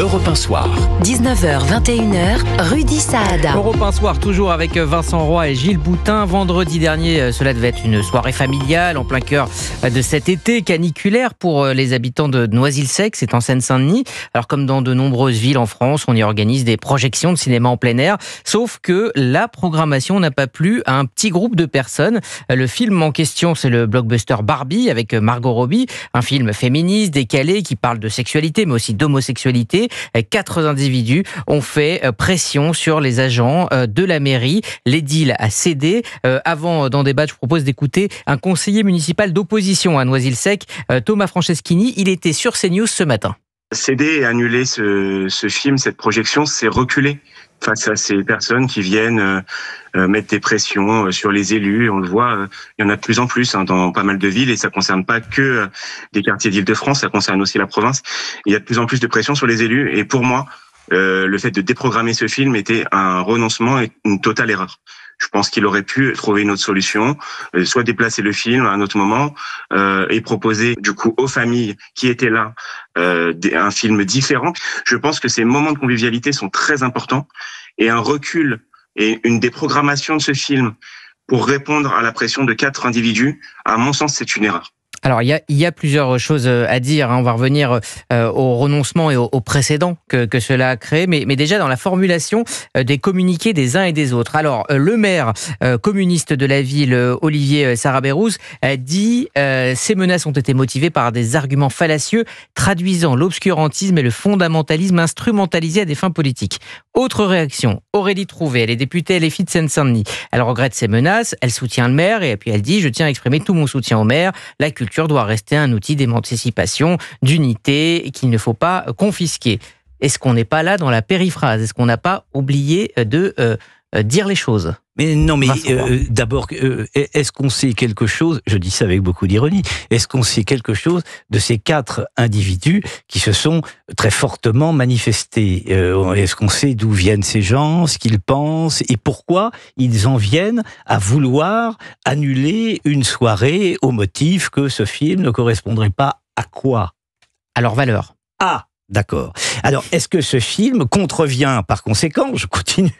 Europe 1 Soir. 19h, 21h, Rudy Saada. Europe 1 Soir, toujours avec Vincent Roy et Gilles Boutin. Vendredi dernier, cela devait être une soirée familiale en plein cœur de cet été caniculaire pour les habitants de Noisy-le-Sec, c'est en Seine-Saint-Denis. Alors comme dans de nombreuses villes en France, on y organise des projections de cinéma en plein air. Sauf que la programmation n'a pas plu à un petit groupe de personnes. Le film en question, c'est le blockbuster Barbie avec Margot Robbie. Un film féministe, décalé, qui parle de sexualité mais aussi d'homosexualité. 4 individus ont fait pression sur les agents de la mairie. L'édile a cédé. Avant d'en débattre, je vous propose d'écouter un conseiller municipal d'opposition à Noisy-le-Sec, Thomas Franceschini. Il était sur CNews ce matin. Céder et annuler ce film, cette projection, c'est reculer face à ces personnes qui viennent mettre des pressions sur les élus. On le voit, il y en a de plus en plus dans pas mal de villes et ça concerne pas que des quartiers d'Île-de-France, ça concerne aussi la province. Il y a de plus en plus de pression sur les élus et pour moi, le fait de déprogrammer ce film était un renoncement et une totale erreur. Je pense qu'il aurait pu trouver une autre solution, soit déplacer le film à un autre moment et proposer du coup aux familles qui étaient là un film différent. Je pense que ces moments de convivialité sont très importants et un recul et une déprogrammation de ce film pour répondre à la pression de 4 individus, à mon sens, c'est une erreur. Alors, il y a plusieurs choses à dire. On va revenir au renoncement et au précédent que cela a créé. Mais déjà, dans la formulation des communiqués des uns et des autres. Alors, le maire communiste de la ville, Olivier Sarabérouz, a dit « Ces menaces ont été motivées par des arguments fallacieux traduisant l'obscurantisme et le fondamentalisme instrumentalisés à des fins politiques. » Autre réaction, Aurélie Trouvé, elle est députée LFI de Seine-Saint-Denis. Elle regrette ces menaces, elle soutient le maire et puis elle dit « Je tiens à exprimer tout mon soutien au maire. La culture doit rester un outil d'émancipation, d'unité, qu'il ne faut pas confisquer. » Est-ce qu'on n'est pas là dans la périphrase ? Est-ce qu'on n'a pas oublié de dire les choses ? Mais non, mais d'abord, est-ce qu'on sait quelque chose, je dis ça avec beaucoup d'ironie, est-ce qu'on sait quelque chose de ces 4 individus qui se sont très fortement manifestés ? Est-ce qu'on sait d'où viennent ces gens, ce qu'ils pensent et pourquoi ils en viennent à vouloir annuler une soirée au motif que ce film ne correspondrait pas à quoi ? À leur valeur. Ah, d'accord. Alors, est-ce que ce film contrevient par conséquent, je continue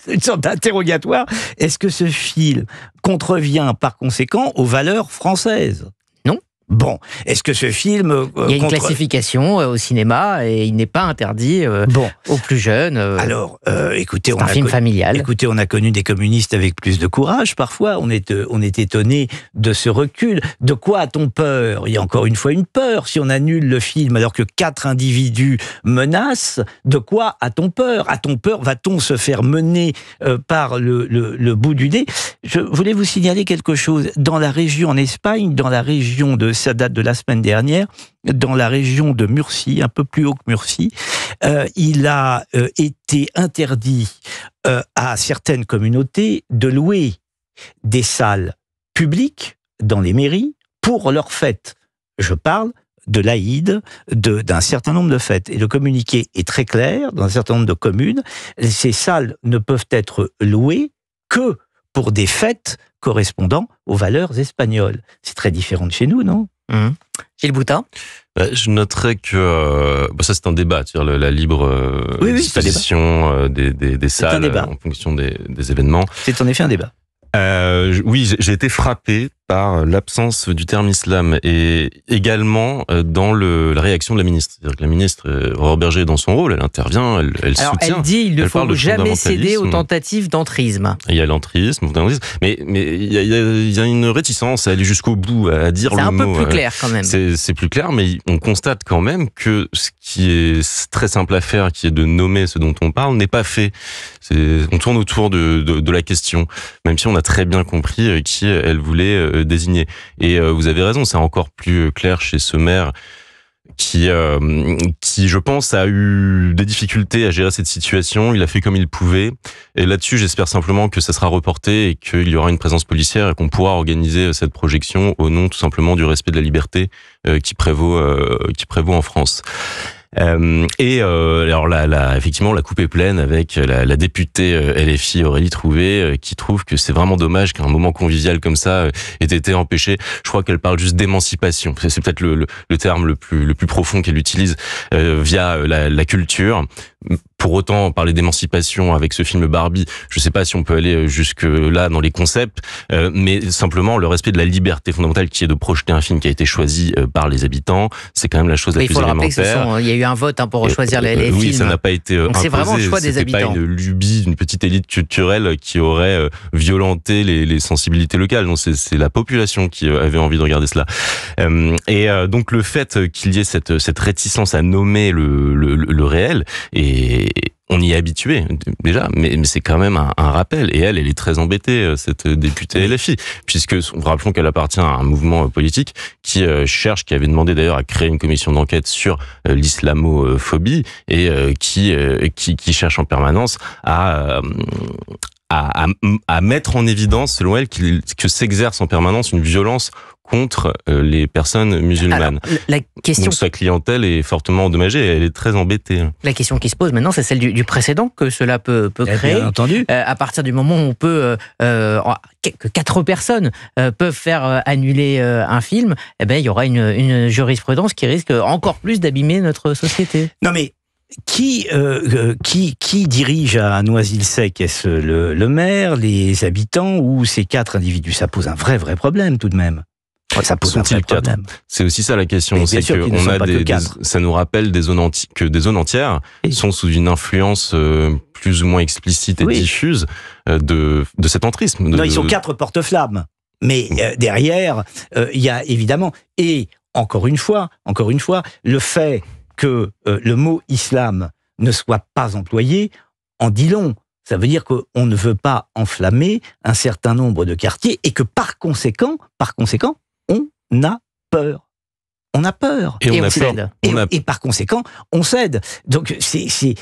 une sorte d'interrogatoire, est-ce que ce film contrevient par conséquent aux valeurs françaises ? Non. Bon, est-ce que ce film... il y a une classification au cinéma et il n'est pas interdit aux plus jeunes. Alors, écoutez, c'est un film familial. Écoutez, on a connu des communistes avec plus de courage parfois. On est étonné de ce recul. De quoi a-t-on peur ? Il y a encore une fois une peur. Si on annule le film alors que 4 individus menacent, de quoi a-t-on peur ? A-t-on peur ? Va-t-on se faire mener par le bout du nez ? Je voulais vous signaler quelque chose. Dans la région, en Espagne, dans la région ça date de la semaine dernière, dans la région de Murcie, un peu plus haut que Murcie, il a été interdit à certaines communautés de louer des salles publiques dans les mairies pour leurs fêtes. Je parle de l'Aïd, d'un certain nombre de fêtes. Et le communiqué est très clair, dans un certain nombre de communes, ces salles ne peuvent être louées que pour des fêtes correspondant aux valeurs espagnoles. C'est très différent de chez nous, non ? Gilles Boutin ? Je noterais que ça c'est un débat, c'est-à-dire la libre disposition des salles en fonction des événements. C'est en effet un débat. Oui, j'ai été frappé par l'absence du terme islam et également dans la réaction de la ministre. C'est-à-dire que la ministre, Aurore Bergé, dans son rôle, elle intervient, elle soutient. Elle dit il ne faut jamais céder aux tentatives d'entrisme. Il y a l'entrisme, mais il y a une réticence à aller jusqu'au bout, à dire le mot. C'est un peu plus clair quand même. C'est plus clair, mais on constate quand même que ce qui est très simple à faire, qui est de nommer ce dont on parle, n'est pas fait. On tourne autour de la question, même si on a très bien compris qui elle voulait désigner. Et vous avez raison, c'est encore plus clair chez ce maire qui, je pense, a eu des difficultés à gérer cette situation. Il a fait comme il pouvait. Et là-dessus, j'espère simplement que ça sera reporté et qu'il y aura une présence policière et qu'on pourra organiser cette projection au nom tout simplement du respect de la liberté qui prévaut en France. Alors effectivement, la coupe est pleine avec la députée LFI Aurélie Trouvé qui trouve que c'est vraiment dommage qu'un moment convivial comme ça ait été empêché. Je crois qu'elle parle juste d'émancipation. C'est peut-être le terme le plus profond qu'elle utilise via la culture. Pour autant, parler d'émancipation avec ce film Barbie, je ne sais pas si on peut aller jusque là dans les concepts, mais simplement le respect de la liberté fondamentale qui est de projeter un film qui a été choisi par les habitants, c'est quand même la chose la plus élémentaire. Il y a eu un vote pour choisir les films. Oui, ça n'a pas été imposé. C'est vraiment le choix des habitants. C'est pas une lubie d'une petite élite culturelle qui aurait violenté les sensibilités locales. Non, c'est la population qui avait envie de regarder cela. Donc le fait qu'il y ait cette réticence à nommer le réel, et on y est habitué déjà, mais c'est quand même un rappel. Et elle est très embêtée, cette députée LFI, puisque rappelons qu'elle appartient à un mouvement politique qui avait demandé d'ailleurs à créer une commission d'enquête sur l'islamophobie et qui cherche en permanence à mettre en évidence, selon elle, que s'exerce en permanence une violence contre les personnes musulmanes. Alors, la question... Donc sa clientèle est fortement endommagée et elle est très embêtée. La question qui se pose maintenant, c'est celle du précédent que cela peut créer. Bien entendu. À partir du moment où on peut... que 4 personnes peuvent faire annuler un film, eh ben, il y aura une jurisprudence qui risque encore plus d'abîmer notre société. Non mais... Qui dirige à Noisy-le-Sec? Est-ce le maire, les habitants ou ces 4 individus? Ça pose un vrai problème tout de même. Ça pose un vrai problème. C'est aussi ça la question, c'est que on a ça nous rappelle des zones entières sont sous une influence plus ou moins explicite et diffuse de cet entrisme. Non, ils sont 4 porte-flammes, mais derrière, il y a évidemment, et encore une fois, le fait que le mot islam ne soit pas employé en dit long. Ça veut dire qu'on ne veut pas enflammer un certain nombre de quartiers et que par conséquent, on a peur. On a peur. Et on cède. Et par conséquent, on cède. Donc c'est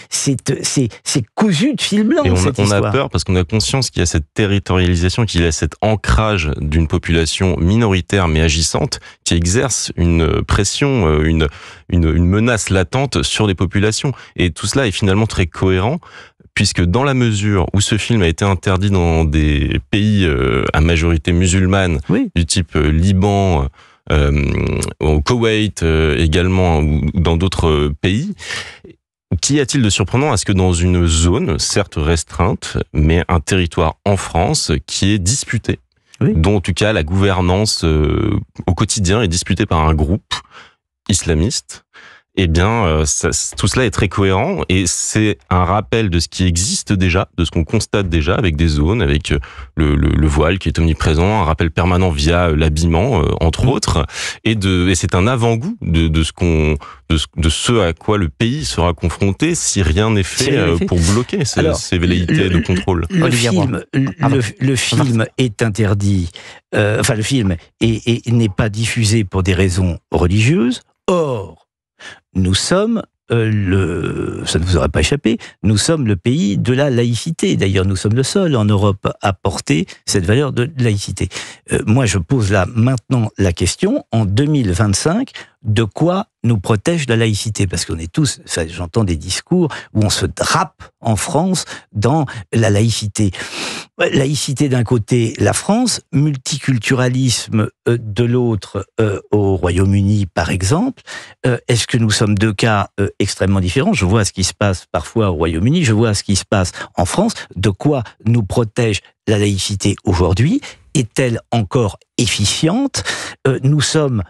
cousu de fil blanc, cette histoire. On a peur parce qu'on a conscience qu'il y a cette territorialisation, qu'il y a cet ancrage d'une population minoritaire mais agissante qui exerce une pression, une menace latente sur les populations. Et tout cela est finalement très cohérent, puisque dans la mesure où ce film a été interdit dans des pays à majorité musulmane, du type Liban, au Koweït également, ou dans d'autres pays, qu'y a-t-il de surprenant à ce que dans une zone, certes restreinte, mais un territoire en France qui est disputé, dont en tout cas la gouvernance au quotidien est disputée par un groupe islamiste, eh bien, tout cela est très cohérent et c'est un rappel de ce qui existe déjà, de ce qu'on constate déjà avec des zones, avec le voile qui est omniprésent, un rappel permanent via l'habillement, entre autres, et c'est un avant-goût de ce à quoi le pays sera confronté si rien n'est fait pour bloquer ces velléités de contrôle. Le film est interdit, le film n'est pas diffusé pour des raisons religieuses. Or, nous sommes, ça ne vous aurait pas échappé, nous sommes le pays de la laïcité. D'ailleurs, nous sommes le seul en Europe à porter cette valeur de laïcité. Moi, je pose là maintenant la question, en 2025, de quoi nous protège la laïcité? Parce qu'on est tous, j'entends des discours où on se drape en France dans la laïcité. Laïcité d'un côté, la France, multiculturalisme de l'autre, au Royaume-Uni par exemple. Est-ce que nous sommes 2 cas extrêmement différents? Je vois ce qui se passe parfois au Royaume-Uni, je vois ce qui se passe en France. De quoi nous protège la laïcité aujourd'hui? Est-elle encore efficiente? Nous sommes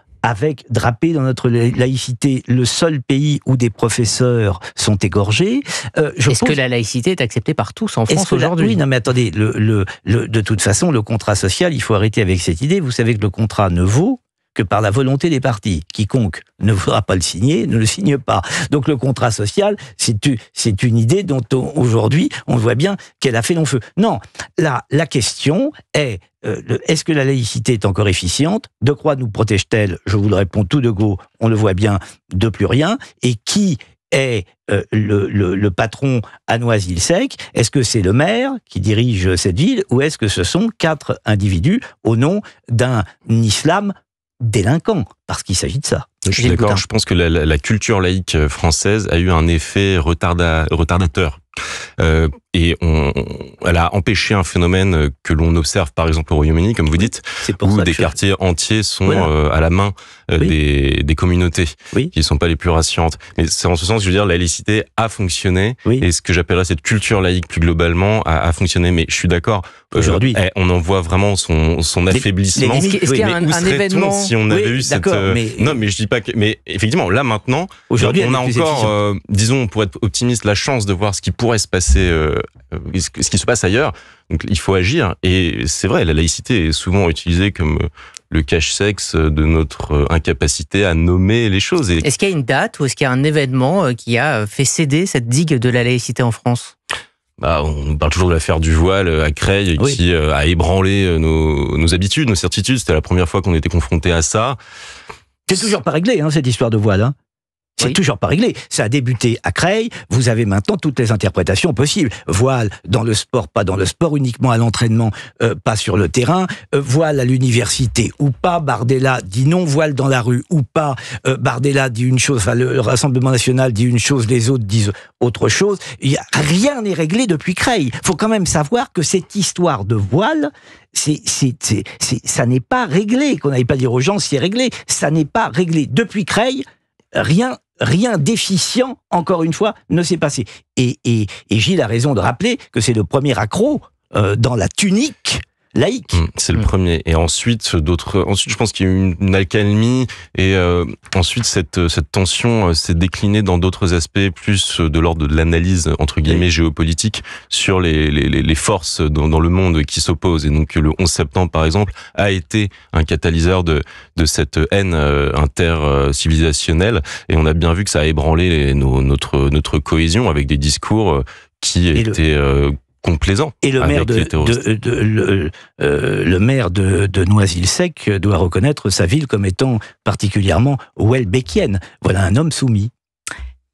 drapé dans notre laïcité, le seul pays où des professeurs sont égorgés. Est-ce que la laïcité est acceptée par tous en France aujourd'hui? Oui, non mais attendez, de toute façon, le contrat social, il faut arrêter avec cette idée. Vous savez que le contrat ne vaut que par la volonté des parties. Quiconque ne voudra pas le signer, ne le signe pas. Donc le contrat social, c'est une idée dont aujourd'hui, on voit bien qu'elle a fait long feu. Non, la question est, est-ce que la laïcité est encore efficiente? De quoi nous protège-t-elle? Je vous le réponds tout de go, on le voit bien, de plus rien. Et qui est le patron à Noisy-le-Sec? Est-ce que c'est le maire qui dirige cette ville ou est-ce que ce sont 4 individus au nom d'un islam délinquants, parce qu'il s'agit de ça. Je suis d'accord, je pense que la culture laïque française a eu un effet retardateur. Et elle a empêché un phénomène que l'on observe par exemple au Royaume-Uni, comme vous dites, où des quartiers entiers sont à la main des communautés qui ne sont pas les plus rassurantes. Mais c'est en ce sens que je veux dire, la laïcité a fonctionné, et ce que j'appellerais cette culture laïque plus globalement a fonctionné. Mais je suis d'accord, aujourd'hui, on en voit vraiment son affaiblissement. Est-ce qu'il y a un événement si on avait eu cette... Non, mais je dis pas que... Mais effectivement, là maintenant, aujourd'hui, on a encore, disons, pour être optimiste, la chance de voir ce qui pourrait se passer, ce qui se passe ailleurs. Donc il faut agir. Et c'est vrai, la laïcité est souvent utilisée comme le cache-sexe de notre incapacité à nommer les choses. Est-ce qu'il y a une date ou est-ce qu'il y a un événement qui a fait céder cette digue de la laïcité en France ? On parle toujours de l'affaire du voile à Creil qui a ébranlé nos habitudes, nos certitudes. C'était la première fois qu'on était confronté à ça. C'est toujours pas réglé, cette histoire de voile. C'est toujours pas réglé. Ça a débuté à Creil. Vous avez maintenant toutes les interprétations possibles. Voile dans le sport, pas dans le sport, uniquement à l'entraînement, pas sur le terrain. Voile à l'université ou pas. Bardella dit non. Voile dans la rue ou pas. Bardella dit une chose. Enfin, le Rassemblement national dit une chose. Les autres disent autre chose. Rien n'est réglé depuis Creil. Faut quand même savoir que cette histoire de voile, ça n'est pas réglé. Qu'on n'aille pas dire aux gens c'est réglé. Ça n'est pas réglé depuis Creil. Rien d'efficient, encore une fois, ne s'est passé. Et Gilles a raison de rappeler que c'est le premier accroc dans la tunique laïque. C'est le premier. Et ensuite, je pense qu'il y a eu une accalmie. Et ensuite, cette tension s'est déclinée dans d'autres aspects, plus de l'ordre de l'analyse, entre guillemets, géopolitique, sur les forces dans le monde qui s'opposent. Et donc, le 11 septembre, par exemple, a été un catalyseur de cette haine intercivilisationnelle. Et on a bien vu que ça a ébranlé notre cohésion avec des discours qui étaient... complaisant. Et le maire de Noisy-le-Sec doit reconnaître sa ville comme étant particulièrement welbeckienne. Voilà un homme soumis.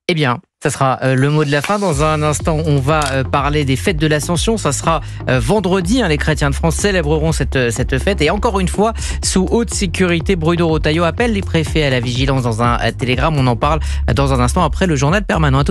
Eh bien, ça sera le mot de la fin. Dans un instant, on va parler des fêtes de l'Ascension. Ça sera vendredi. Les chrétiens de France célébreront cette fête. Et encore une fois, sous haute sécurité, Bruno Retailleau appelle les préfets à la vigilance dans un télégramme. On en parle dans un instant après le journal permanent.